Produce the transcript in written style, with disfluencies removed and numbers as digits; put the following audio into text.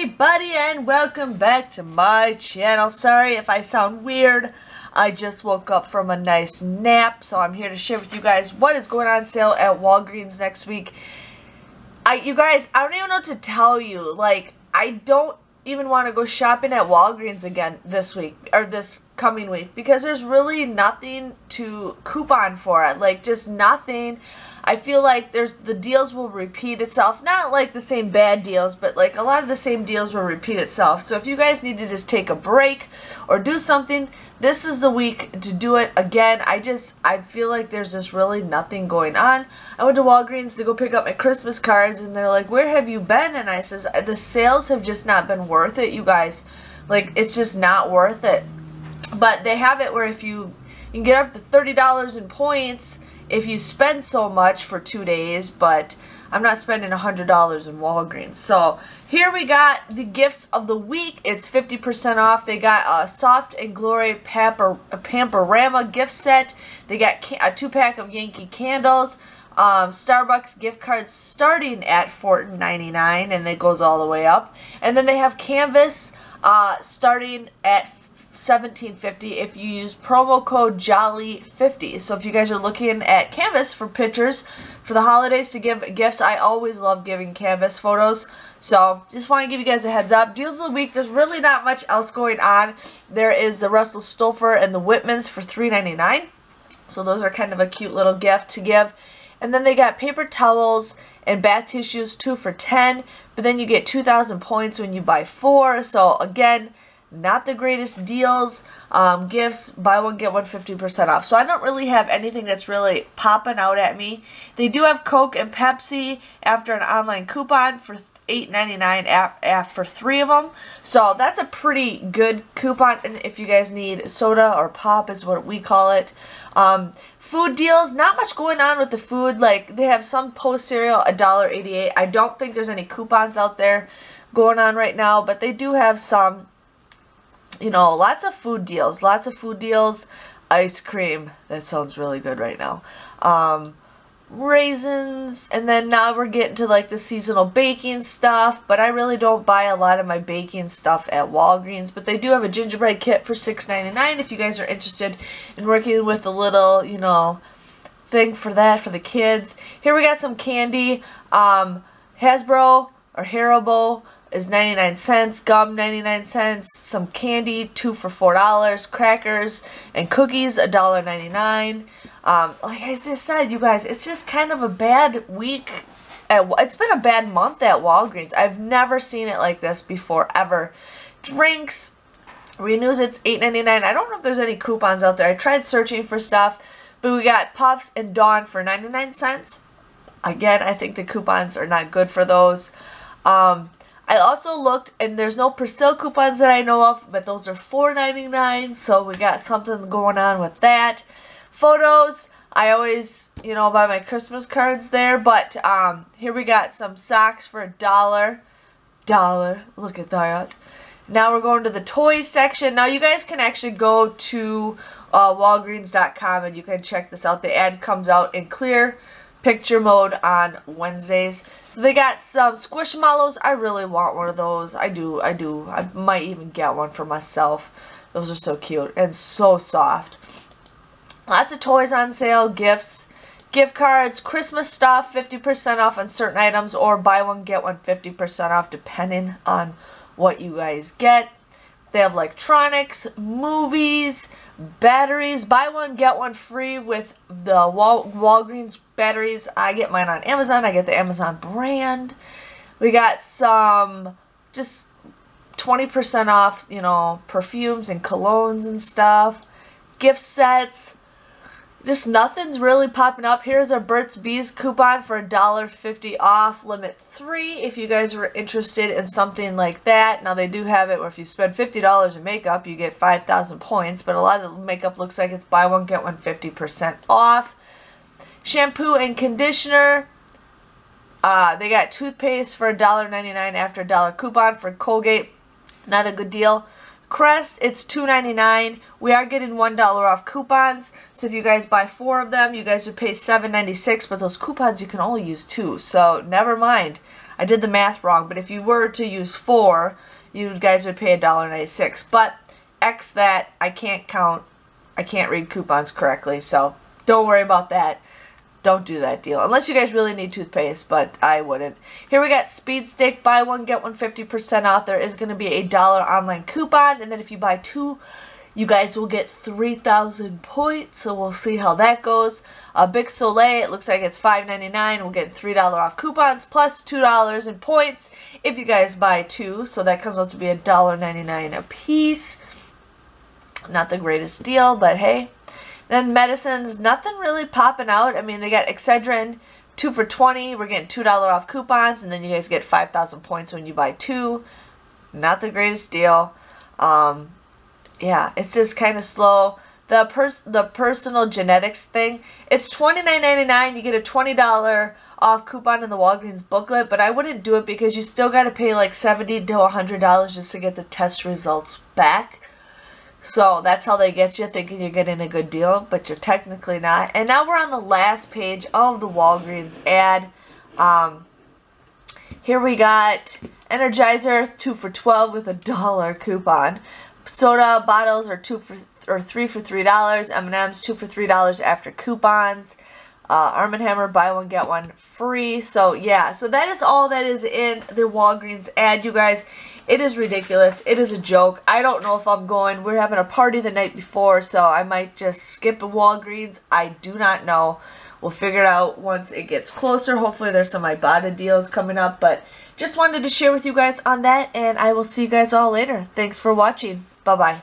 everybody, and welcome back to my channel. Sorry if I sound weird. I just woke up from a nice nap, so I'm here to share with you guys what is going on sale at Walgreens next week. You guys, I don't even know what to tell you. Like, I don't even want to go shopping at Walgreens again this week, or this coming week, because there's really nothing to coupon for it. Like, just nothing. I feel like the deals will repeat itself. Not like the same bad deals, but like a lot of the same deals will repeat itself. So if you guys need to just take a break or do something, this is the week to do it again. I feel like there's just really nothing going on. I went to Walgreens to go pick up my Christmas cards, and they're like, "Where have you been?" And I says, "The sales have just not been worth it, you guys. Like, it's just not worth it." But they have it where if you can get up to $30 in points if you spend so much for 2 days, but I'm not spending $100 in Walgreens. So here we got the gifts of the week. It's 50% off. They got a Soft and Glory Pamperama gift set. They got a 2-pack of Yankee candles, Starbucks gift cards starting at $14.99, and it goes all the way up. And then they have canvas starting at $17.50 if you use promo code JOLLY50. So if you guys are looking at canvas for pictures for the holidays to give gifts, I always love giving canvas photos. So just want to give you guys a heads up. Deals of the week, there's really not much else going on. There is the Russell Stouffer and the Whitmans for $3.99. So those are kind of a cute little gift to give. And then they got paper towels and bath tissues, 2 for $10. But then you get 2,000 points when you buy 4. So again, not the greatest deals. Gifts, buy one, get one 50% off. So I don't really have anything that's really popping out at me. They do have Coke and Pepsi after an online coupon for $8.99 for 3 of them. So that's a pretty good coupon. And if you guys need soda or pop is what we call it. Food deals, not much going on with the food. Like, they have some Post cereal, $1.88. I don't think there's any coupons out there going on right now, but they do have some. You know, lots of food deals. Lots of food deals. Ice cream. That sounds really good right now. Raisins. And then now we're getting to like the seasonal baking stuff. But I really don't buy a lot of my baking stuff at Walgreens. But they do have a gingerbread kit for $6.99 if you guys are interested in working with a little, you know, thing for that for the kids. Here we got some candy. Hasbro or Haribo is 99 cents, gum 99 cents, some candy 2 for $4, crackers and cookies $1.99. Like I just said, you guys, it's just kind of a bad week. It's been a bad month at Walgreens. I've never seen it like this before, ever. Drinks, renews, it's $8.99. I don't know if there's any coupons out there. I tried searching for stuff, but we got Puffs and Dawn for 99 cents. Again, I think the coupons are not good for those. I also looked, and there's no Persil coupons that I know of, but those are $4.99, so we got something going on with that. Photos, I always, you know, buy my Christmas cards there, but here we got some socks for $1. Look at that. Now we're going to the toys section. Now you guys can actually go to Walgreens.com and you can check this out. The ad comes out in clear picture mode on Wednesdays. So they got some Squishmallows. I really want one of those. I do. I might even get one for myself. Those are so cute and so soft. Lots of toys on sale, gifts, gift cards, Christmas stuff, 50% off on certain items, or buy one, get one 50% off depending on what you guys get. They have electronics, movies, batteries. Buy one, get one free with the Walgreens batteries. I get mine on Amazon. I get the Amazon brand. We got some just 20% off, you know, perfumes and colognes and stuff. Gift sets. Just nothing's really popping up. Here's a Burt's Bees coupon for $1.50 off, limit 3 if you guys were interested in something like that. Now they do have it where if you spend $50 in makeup, you get 5,000 points, but a lot of the makeup looks like it's buy one, get one 50% off. Shampoo and conditioner. They got toothpaste for $1.99 after $1 coupon for Colgate. Not a good deal. Crest, it's $2.99. We are getting $1 off coupons, so if you guys buy 4 of them, you guys would pay $7.96, but those coupons you can only use 2, so never mind. I did the math wrong, but if you were to use 4, you guys would pay $1.96. But X that, I can't count, I can't read coupons correctly, so don't worry about that. Don't do that deal. Unless you guys really need toothpaste, but I wouldn't. Here we got Speed Stick. Buy one, get one 50% off. There is going to be a $1 online coupon. And then if you buy 2, you guys will get 3,000 points. So we'll see how that goes. Big Soleil, it looks like it's $5.99. We'll get $3 off coupons plus $2 in points if you guys buy 2. So that comes out to be $1.99 a piece. Not the greatest deal, but hey. Then medicines, nothing really popping out. I mean, they got Excedrin, 2 for $20. We're getting $2 off coupons, and then you guys get 5,000 points when you buy 2. Not the greatest deal. Yeah, it's just kind of slow. The personal genetics thing, it's $29.99. You get a $20 off coupon in the Walgreens booklet, but I wouldn't do it because you still got to pay like $70 to $100 just to get the test results back. So that's how they get you, thinking you're getting a good deal, but you're technically not. And now we're on the last page of the Walgreens ad. Here we got Energizer 2 for $12 with a $1 coupon. Soda bottles are 3 for $3. M&M's 2 for $3 after coupons. Arm & Hammer, buy one, get one free. So, yeah. So, that is all that is in the Walgreens ad, you guys. It is ridiculous. It is a joke. I don't know if I'm going. We're having a party the night before, so I might just skip a Walgreens. I do not know. We'll figure it out once it gets closer. Hopefully, there's some Ibotta deals coming up. But just wanted to share with you guys on that, and I will see you guys all later. Thanks for watching. Bye-bye.